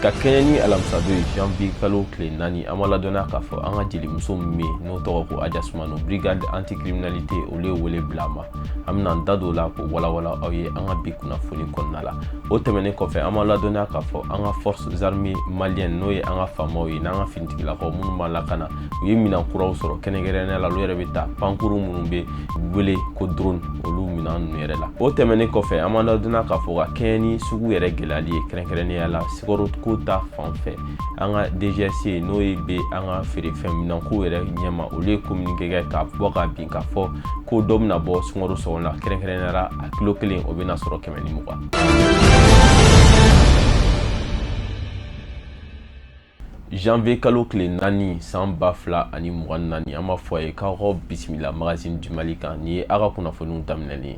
Ka kɛɲɛ ni alamisadon ye janvier kalo tile 4 an b'a ladɔnniya k'a fɔ an ka jelimuso min bɛ yen n'o tɔgɔ ko Aja Sumano brigade anti-criminalité olu ye wele bila ma an bɛna an da don o la k'o walawala aw ye an ka bi kunnafoni kɔnɔna la. O tɛmɛnen kɔfɛ an b'a ladɔnniya k'a fɔ an ka forces armées maliennes n'o ye an ka faamaw ye n'an ka finitigilakaw minnu b'a lakana u ye minɛn kuraw sɔrɔ kɛrɛnkɛrɛnnenya la olu yɛrɛ bɛ taa pankuru minnu bɛ wele ko drone olu minɛn ninnu yɛrɛ la. O tɛmɛnen kɔfɛ an b'a ladɔnniya k'a fɔ ka kɛɲɛ ni sugu yɛrɛ gɛlɛyali ye kɛrɛnkɛrɛnnenya la sikaro ko ta fanfɛ an ka DGC n'o ye bɛ an ka feerefɛn minɛnko yɛrɛ ɲɛma olu ye communiqué kɛ k'a bɔ ka bin k'a fɔ ko dɔ bɛna bɔ sunkaro sɔngɔ la kɛrɛnkɛrɛnnenya la a kilo 1 o bɛna sɔrɔ 120. Janvier kalo tile 4 san 2024 an b'a fɔ a ye k'aw ka bisimila magazine du Mali kan ni ye aw ka kunnafoniw daminɛlen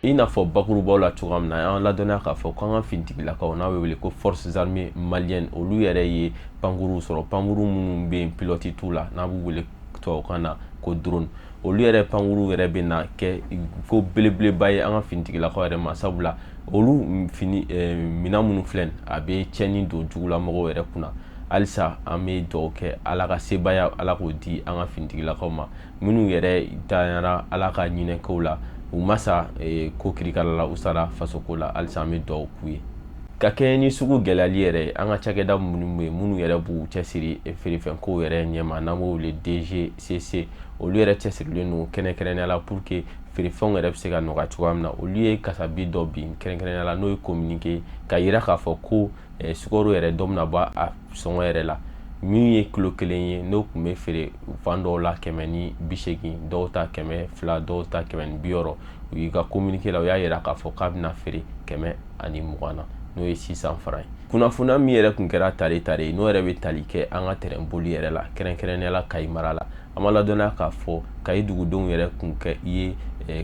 i n'a fɔ bakurubaw la cogoya min na an ladɔnniya k'a fɔ k'an ka finitigilakaw n'a bɛ wele ko forces armées maliennes olu yɛrɛ ye pankuru sɔrɔ pankuru minnu bɛ yen pilote t'u la n'a bɛ wele tubabukan na ko drone olu yɛrɛ pankuru yɛrɛ bɛ na kɛ ko belebeleba ye an ka finitigilakaw yɛrɛ ma sabula olu minɛn minnu filɛ a bɛ tiɲɛni don jugulamɔgɔw yɛrɛ kunna halisa an bɛ dugawu kɛ ala ka sebaya ala k'o di an ka finitigilakaw ma minnu yɛrɛ danyara ala ka ɲinɛkɛw la u masa ko kirikala la u sara fasoko la halisa an bɛ dugawu k'u ye. Ka kɛɲɛ ni sugu gɛlɛyali yɛrɛ an ka cakɛda minnu bɛ yen minnu yɛrɛ b'u cɛsiri feerefɛnko yɛrɛ ɲɛma n'an b'o wele DGCC olu yɛrɛ cɛsirilen don kɛrɛnkɛrɛnnenya la pour que feerefɛnw yɛrɛ bɛ se ka nɔgɔya cogoya min na olu ye kasabi dɔ bin kɛrɛnkɛrɛnnenya la n'o ye communiqué ka yira k'a fɔ ko sukaro yɛrɛ dɔ bɛna bɔ a sɔngɔ yɛrɛ la min ye kilo 1 ye n'o tun bɛ feere fan dɔw la 180 dɔw ta 200 dɔw ta 160 u y'i ka communiqué la u y'a yira k'a fɔ k'a bɛna feere 120 na n'o ye 600 francs ye. Kunnafoniya min yɛrɛ kun kɛra tare n'o yɛrɛ bɛ tali kɛ an ka terrain boli yɛrɛ la kɛrɛnkɛrɛnnenya la Kayi mara la an b'a ladɔnniya k'a fɔ Kayi dugudenw yɛrɛ kun kɛ i ye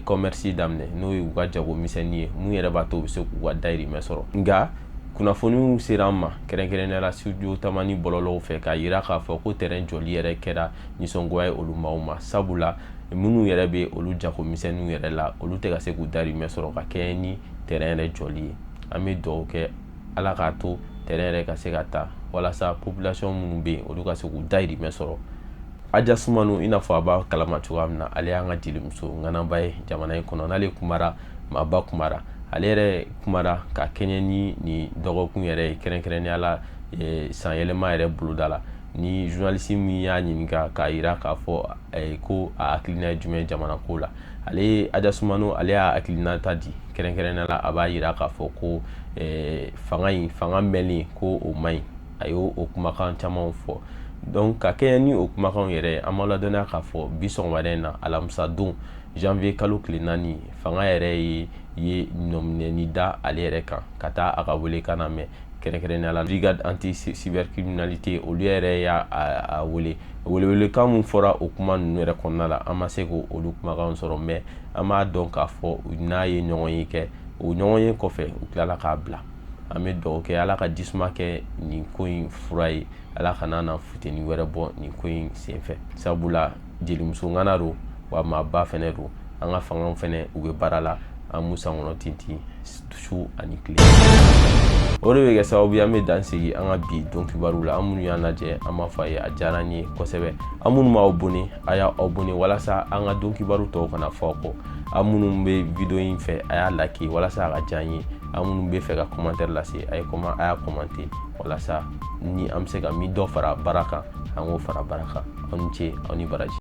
commerce daminɛ n'o ye u ka jagomisɛnnin ye mun yɛrɛ b'a to u bɛ se k'u ka dahirimɛ sɔrɔ nka kunnafoniw sera an ma kɛrɛnkɛrɛnnenya la studio tamani bɔlɔlɔw fɛ k'a yira k'a fɔ ko terrain jɔli yɛrɛ kɛra nisɔngoya ye olu maaw ma sabula minnu yɛrɛ bɛ olu jagomisɛnninw yɛrɛ la olu tɛ ka se k'u dahirimɛ sɔrɔ ka kɛɲɛ ni terrain yɛrɛ jɔli ye an bɛ dugawu kɛ ala k'a to terrain yɛrɛ ka se ka taa walasa population minnu bɛ yen olu ka se k'u dahirimɛ sɔrɔ. Aja Sumano i n'a fɔ a b'a kalama cogoya min na ale y'an ka jelimuso ŋanaba ye jamana in kɔnɔ n'ale kumara maaba kumara ale yɛrɛ kumara ka kɛɲɛ ni nin dɔgɔkun yɛrɛ ye kɛrɛnkɛrɛnnenya la san yɛlɛma yɛrɛ boloda la ni journaliste min y'a ɲininka k'a yira k'a fɔ ko a hakilina ye jumɛn jamana ko la ale Aja Sumano ale y'a hakilinata di kɛrɛnkɛrɛnnenya la a b'a yira k'a fɔ ko fanga mɛnlen ko o man ɲi a y'o kumakan camanw fɔ donc ka kɛɲɛ ni o kumakanw yɛrɛ an b'a ladɔnniya k'a fɔ bi sɔgɔmada in na alamisa don janvier kalo tile 4 fanga yɛrɛ ye nɔminɛni da ale yɛrɛ kan ka taa a ka welekan na mɛn kɛrɛnkɛrɛnnenya la brigade anti cybercriminalité olu yɛrɛ y'a welekan min fɔra o kuma ninnu yɛrɛ kɔnɔna la an ma se k'olu kumakanw sɔrɔ mais an b'a dɔn k'a fɔ n'a ye ɲɔgɔn ye kɛ o ɲɔgɔn ye kɔfɛ u tilala k'a bila an bɛ dugawu kɛ ala ka jisuma kɛ nin ko in fura ye ala kana na futeni wɛrɛ bɔ nin ko in senfɛ sabula jelimuso ŋana don wa maaba fɛnɛ don an ka fangaw fɛnɛ u bɛ baara la an m'u sankɔrɔ tintin su ani tile o de bɛ kɛ sababu an bɛ dan sigi an ka bi don kibaru la an minnu y'an lajɛ an b'a fɔ a ye a diyara an ye kosɛbɛ an minnu m'aw abonné a y'a abonné walasa an ka don kibaru tɔw kana fɔ aw kɔ an minnu bɛ video in fɛ a y'a like walasa a ka diya an ye an minnu bɛ fɛ ka commentaire lase a y'a commenter walasa ni an bɛ se ka min dɔ fara baara kan an k'o fara baara kan aw ni ce aw ni baraji.